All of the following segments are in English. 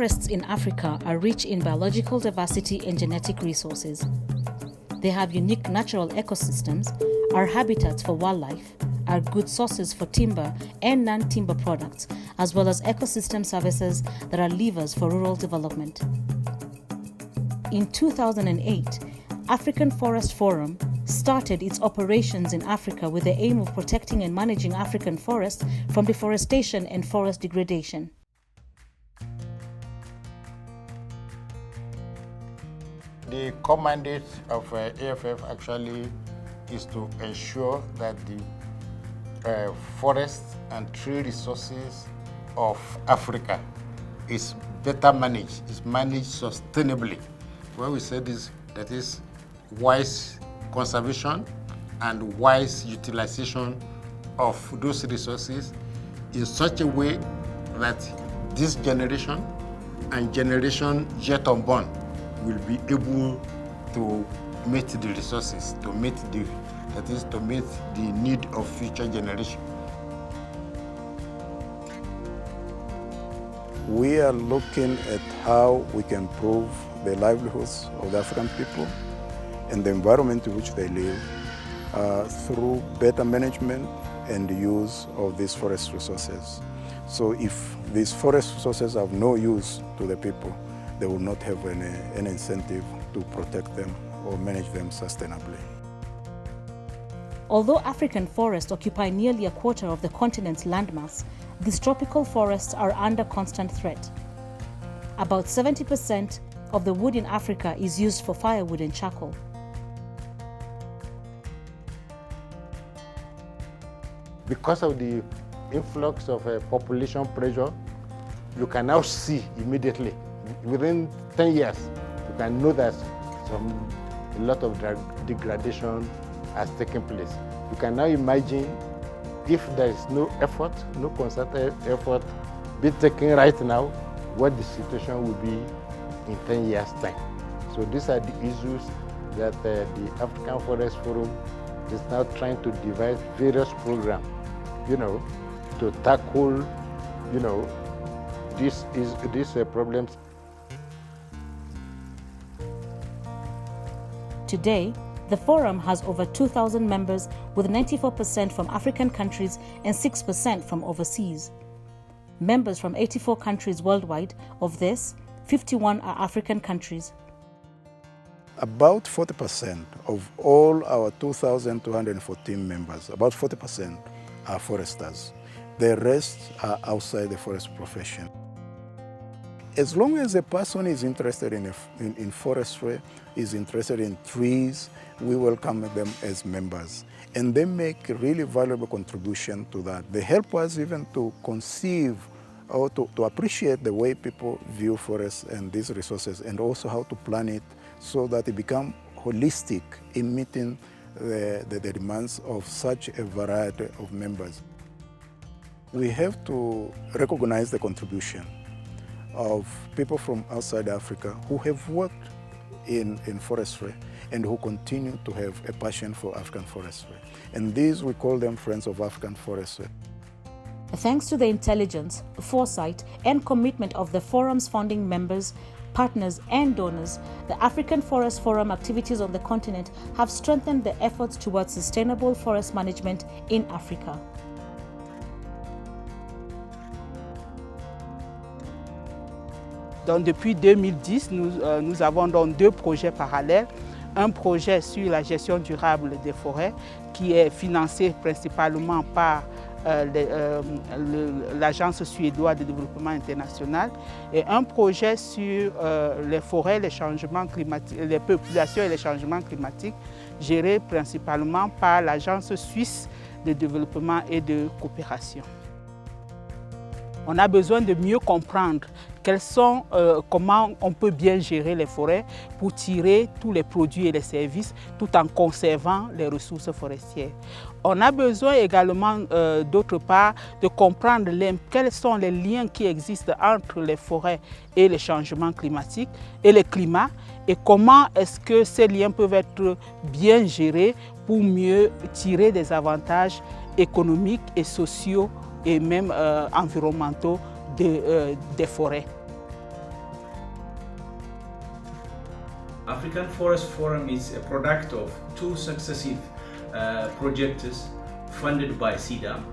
forests in Africa are rich in biological diversity and genetic resources. They have unique natural ecosystems, are habitats for wildlife, are good sources for timber and non-timber products, as well as ecosystem services that are levers for rural development. In 2008, African Forest Forum started its operations in Africa with the aim of protecting and managing African forests from deforestation and forest degradation. The core mandate of AFF actually is to ensure that the forests and tree resources of Africa is better managed, is managed sustainably. When we say this, that is wise conservation and wise utilization of those resources in such a way that this generation and generation yet unborn will be able to meet the resources, to meet the need of future generations. We are looking at how we can improve the livelihoods of the African people and the environment in which they live through better management and use of these forest resources. So if these forest resources have no use to the people, they will not have any incentive to protect them or manage them sustainably. Although African forests occupy nearly a quarter of the continent's landmass, these tropical forests are under constant threat. About 70% of the wood in Africa is used for firewood and charcoal. Because of the influx of population pressure, you can now see immediately, within 10 years, you can know that a lot of degradation has taken place. You can now imagine if there is no effort, no concerted effort being taken right now, what the situation will be in 10 years' time. So these are the issues that the African Forest Forum is now trying to devise various programs, to tackle, these problems. Today, the forum has over 2,000 members, with 94% from African countries and 6% from overseas. Members from 84 countries worldwide. Of this, 51 are African countries. About 40% of all our 2,214 members, about 40% are foresters. The rest are outside the forest profession. As long as a person is interested in forestry, is interested in trees, we welcome them as members. And they make a really valuable contribution to that. They help us even to conceive or to appreciate the way people view forests and these resources, and also how to plan it so that it becomes holistic in meeting the demands of such a variety of members. We have to recognize the contribution of people from outside Africa who have worked in forestry and who continue to have a passion for African forestry. And these, we call them Friends of African Forestry. Thanks to the intelligence, foresight, and commitment of the forum's founding members, partners, and donors, the African Forest Forum activities on the continent have strengthened the efforts towards sustainable forest management in Africa. Donc, depuis 2010, nous avons donc deux projets parallèles. Un projet sur la gestion durable des forêts qui est financé principalement par l'Agence suédoise de développement international, et un projet sur les forêts, les changements climatiques, les populations et les changements climatiques, géré principalement par l'Agence suisse de développement et de coopération. On a besoin de mieux comprendre comment on peut bien gérer les forêts pour tirer tous les produits et les services tout en conservant les ressources forestières. On a besoin également, d'autre part, de comprendre quels sont les liens qui existent entre les forêts et les changements climatiques et le climat, et comment est-ce que ces liens peuvent être bien gérés pour mieux tirer des avantages économiques et sociaux et même environnementaux des forêts. African Forest Forum is a product of two successive projects funded by SIDA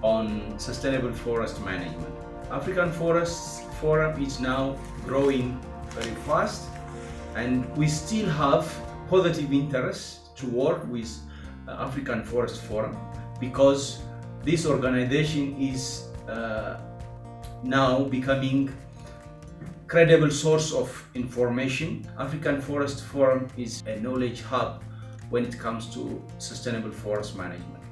on sustainable forest management. African Forest Forum is now growing very fast, and we still have positive interest to work with African Forest Forum because this organization is now becoming credible source of information. African Forest Forum is a knowledge hub when it comes to sustainable forest management.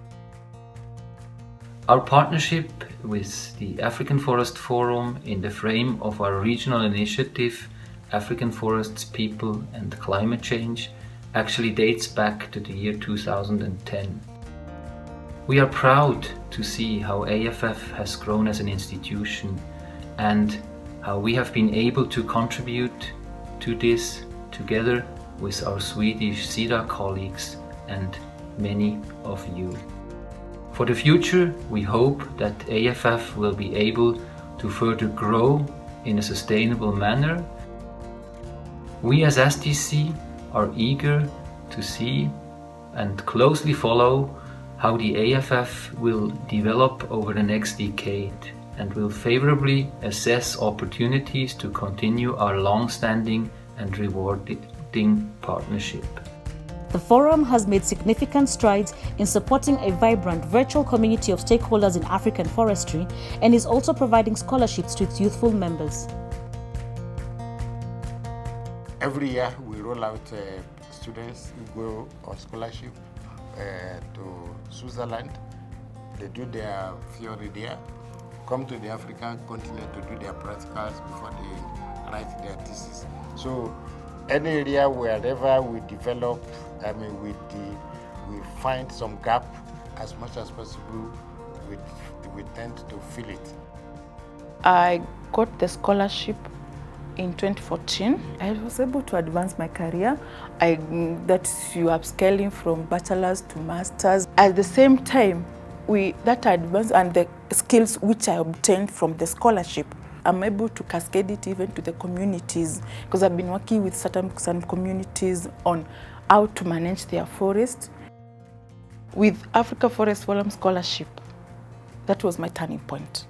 Our partnership with the African Forest Forum in the frame of our regional initiative, African Forests, People and Climate Change, actually dates back to the year 2010. We are proud to see how AFF has grown as an institution and how we have been able to contribute to this together with our Swedish SIDA colleagues and many of you. For the future, we hope that AFF will be able to further grow in a sustainable manner. We as STC are eager to see and closely follow how the AFF will develop over the next decade and will favorably assess opportunities to continue our long-standing and rewarding partnership. The forum has made significant strides in supporting a vibrant virtual community of stakeholders in African forestry and is also providing scholarships to its youthful members. Every year we roll out students who go on scholarship to Switzerland. They do their theory there, come to the African continent to do their practicals before they write their thesis. So any area wherever we develop, we find some gap as much as possible, we tend to fill it. I got the scholarship in 2014. I was able to advance my career. That you upscaling from bachelor's to master's. At the same time, that advance and the skills which I obtained from the scholarship, I'm able to cascade it even to the communities because I've been working with some communities on how to manage their forest. With Africa Forest Forum Scholarship, that was my turning point.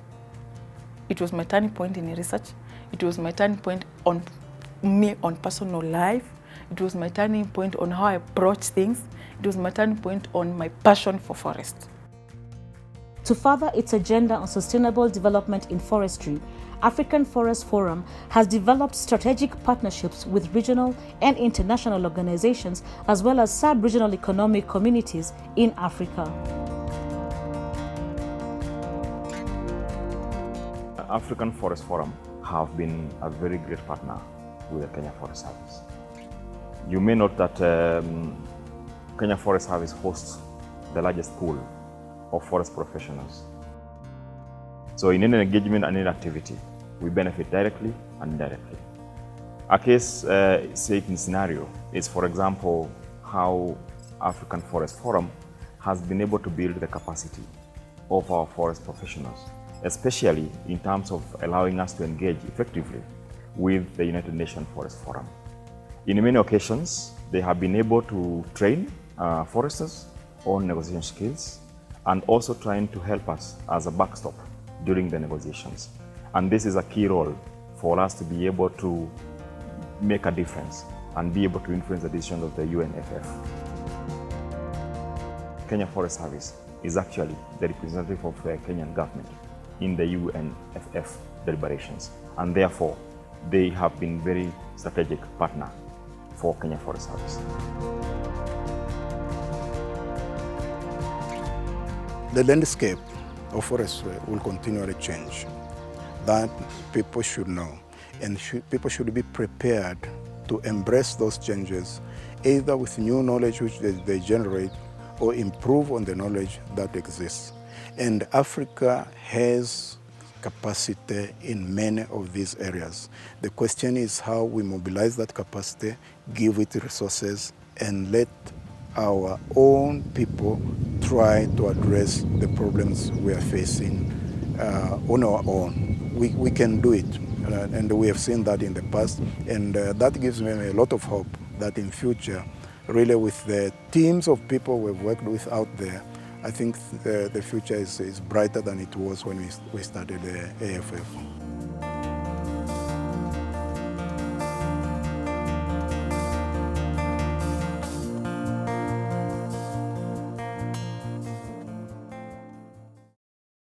It was my turning point in research. It was my turning point on me on personal life. It was my turning point on how I approach things. It was my turning point on my passion for forest. To further its agenda on sustainable development in forestry, African Forest Forum has developed strategic partnerships with regional and international organizations as well as sub-regional economic communities in Africa. African Forest Forum have been a very great partner with the Kenya Forest Service. You may note that Kenya Forest Service hosts the largest pool of forest professionals. So in any engagement and any activity, we benefit directly and indirectly. A case in scenario is, for example, how African Forest Forum has been able to build the capacity of our forest professionals, especially in terms of allowing us to engage effectively with the United Nations Forest Forum. In many occasions, they have been able to train foresters on negotiation skills and also trying to help us as a backstop during the negotiations. And this is a key role for us to be able to make a difference and be able to influence the decisions of the UNFF. Kenya Forest Service is actually the representative of the Kenyan government in the UNFF deliberations, and therefore they have been very strategic partner for Kenya Forest Service. The landscape of forestry will continually change. That people should know, and people should be prepared to embrace those changes, either with new knowledge which they generate or improve on the knowledge that exists. And Africa has capacity in many of these areas. The question is how we mobilize that capacity, give it resources, and let our own people try to address the problems we are facing on our own. We can do it. And we have seen that in the past, and that gives me a lot of hope that in future, really with the teams of people we've worked with out there, I think the future is brighter than it was when we started the AFF.